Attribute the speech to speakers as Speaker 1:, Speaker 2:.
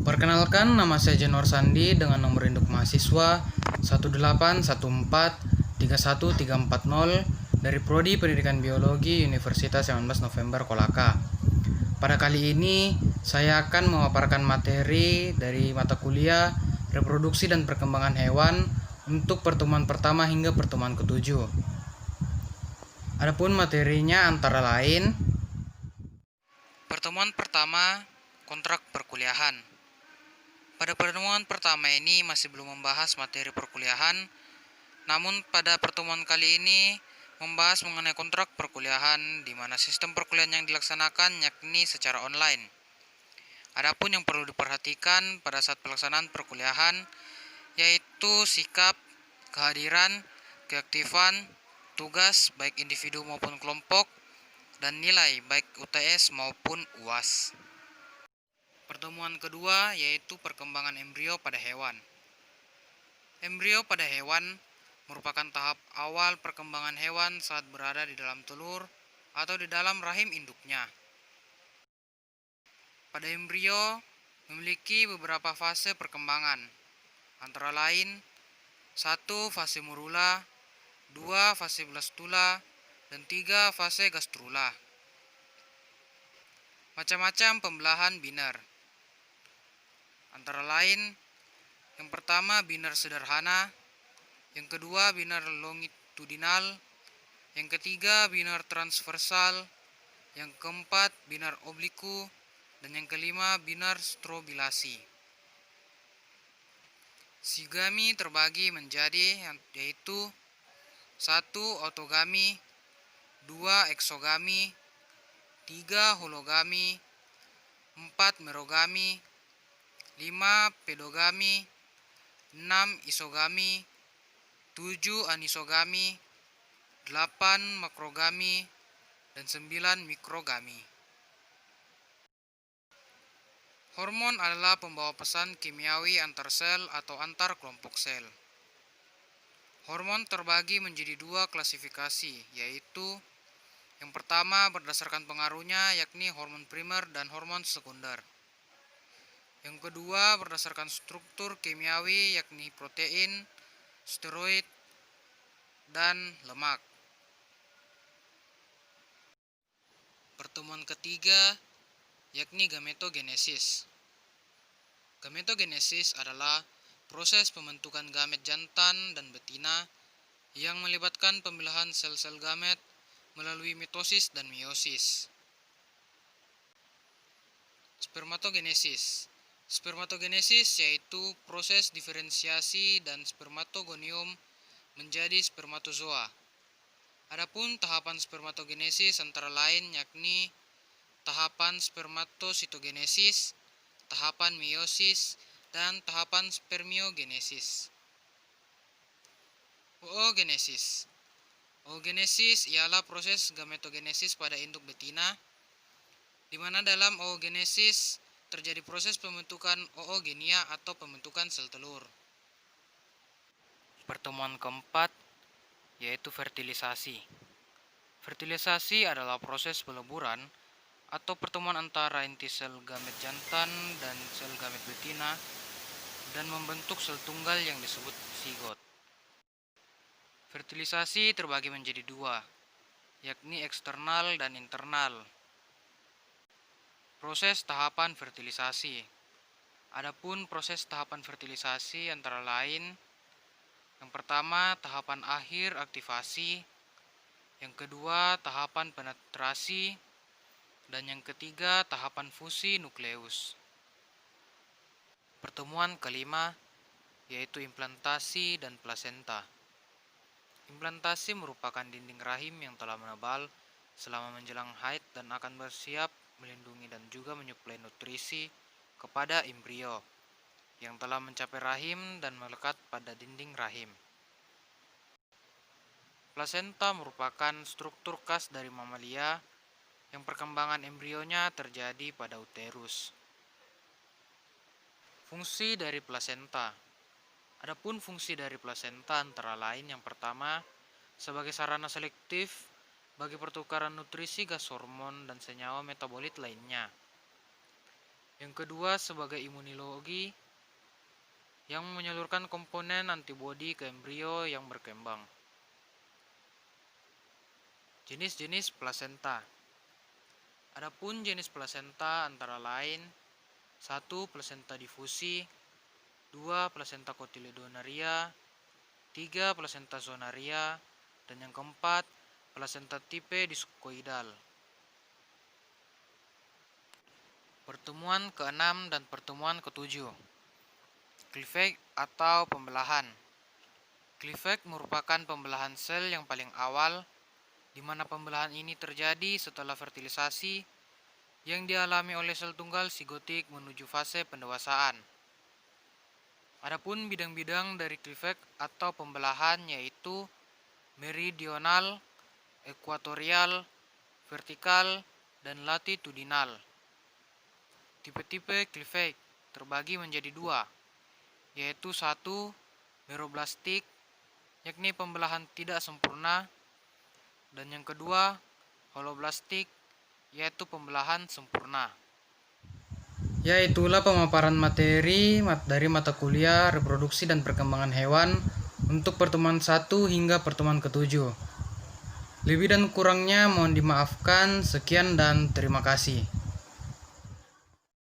Speaker 1: Perkenalkan, nama saya Jenor Sandi dengan nomor induk mahasiswa 18183131340 dari Prodi Pendidikan Biologi Universitas 19 November Kolaka. Pada kali ini, saya akan memaparkan materi dari mata kuliah Reproduksi dan Perkembangan Hewan untuk pertemuan pertama hingga pertemuan ketujuh. Adapun materinya antara lain: pertemuan pertama, kontrak perkuliahan. Pada pertemuan pertama ini masih belum membahas materi perkuliahan, namun pada pertemuan kali ini membahas mengenai kontrak perkuliahan, di mana sistem perkuliahan yang dilaksanakan yakni secara online. Adapun yang perlu diperhatikan pada saat pelaksanaan perkuliahan yaitu sikap, kehadiran, keaktifan, tugas baik individu maupun kelompok, dan nilai baik UTS maupun UAS. Pertemuan kedua yaitu perkembangan embrio pada hewan. Embrio pada hewan merupakan tahap awal perkembangan hewan saat berada di dalam telur atau di dalam rahim induknya. Pada embrio memiliki beberapa fase perkembangan, antara lain 1. Fase morula, 2. Fase blastula, dan 3. Fase gastrula. Macam-macam pembelahan biner, antara lain yang pertama biner sederhana, yang kedua biner longitudinal, yang ketiga biner transversal, yang keempat biner obliku, dan yang kelima biner strobilasi. Zigami terbagi menjadi yaitu 1. Autogami, 2. Exogami, 3. Hologami, 4. Merogami, 5. Pedogami, 6. Isogami, 7. Anisogami, 8. Makrogami, dan 9. Mikrogami. Hormon adalah pembawa pesan kimiawi antar sel atau antar kelompok sel. Hormon terbagi menjadi 2 klasifikasi, yaitu yang pertama berdasarkan pengaruhnya yakni hormon primer dan hormon sekunder. Yang kedua berdasarkan struktur kimiawi yakni protein, steroid, dan lemak. Pertemuan ketiga yakni gametogenesis. Gametogenesis adalah proses pembentukan gamet jantan dan betina yang melibatkan pemilahan sel-sel gamet melalui mitosis dan meiosis. Spermatogenesis. Spermatogenesis yaitu proses diferensiasi dan spermatogonium menjadi spermatozoa. Adapun tahapan spermatogenesis antara lain yakni tahapan spermatositogenesis, tahapan meiosis, dan tahapan spermiogenesis. Oogenesis. Oogenesis ialah proses gametogenesis pada induk betina, di mana dalam oogenesis terjadi proses pembentukan oogenia atau pembentukan sel telur. Pertemuan keempat yaitu fertilisasi. Fertilisasi adalah proses peleburan atau pertemuan antara inti sel gamet jantan dan sel gamet betina dan membentuk sel tunggal yang disebut zigot. Fertilisasi terbagi menjadi 2, yakni eksternal dan internal. Proses tahapan fertilisasi. Adapun proses tahapan fertilisasi antara lain yang pertama tahapan akhir aktivasi, yang kedua tahapan penetrasi, dan yang ketiga tahapan fusi nukleus. Pertemuan kelima yaitu implantasi dan plasenta. Implantasi merupakan dinding rahim yang telah menebal selama menjelang haid dan akan bersiap melindungi dan juga menyuplai nutrisi kepada embrio yang telah mencapai rahim dan melekat pada dinding rahim. Plasenta merupakan struktur khas dari mamalia yang perkembangan embrionya terjadi pada uterus. Fungsi dari plasenta. Adapun fungsi dari plasenta antara lain yang pertama sebagai sarana selektif bagi pertukaran nutrisi, gas hormon, dan senyawa metabolit lainnya. Yang kedua sebagai imunologi yang menyalurkan komponen antibodi ke embrio yang berkembang. Jenis-jenis plasenta. Adapun jenis plasenta antara lain 1. Plasenta difusi, 2. Plasenta cotyledonaria, 3. Plasenta zonaria, dan yang keempat plasenta tipe diskoidal. Pertemuan ke-6 dan pertemuan ke-7. Cleavage atau pembelahan. Cleavage merupakan pembelahan sel yang paling awal, di mana pembelahan ini terjadi setelah fertilisasi yang dialami oleh sel tunggal sigotik menuju fase pendewasaan. Adapun bidang-bidang dari cleavage atau pembelahan yaitu meridional, ekuatorial, vertikal, dan latitudinal. Tipe-tipe cleavage terbagi menjadi 2, yaitu 1. Meroblastik, yakni pembelahan tidak sempurna, dan yang kedua holoblastik, yaitu pembelahan sempurna. Ya, itulah pemaparan materi dari mata kuliah reproduksi dan perkembangan hewan untuk pertemuan 1 hingga pertemuan ke-7. Lebih dan kurangnya mohon dimaafkan. Sekian dan terima kasih.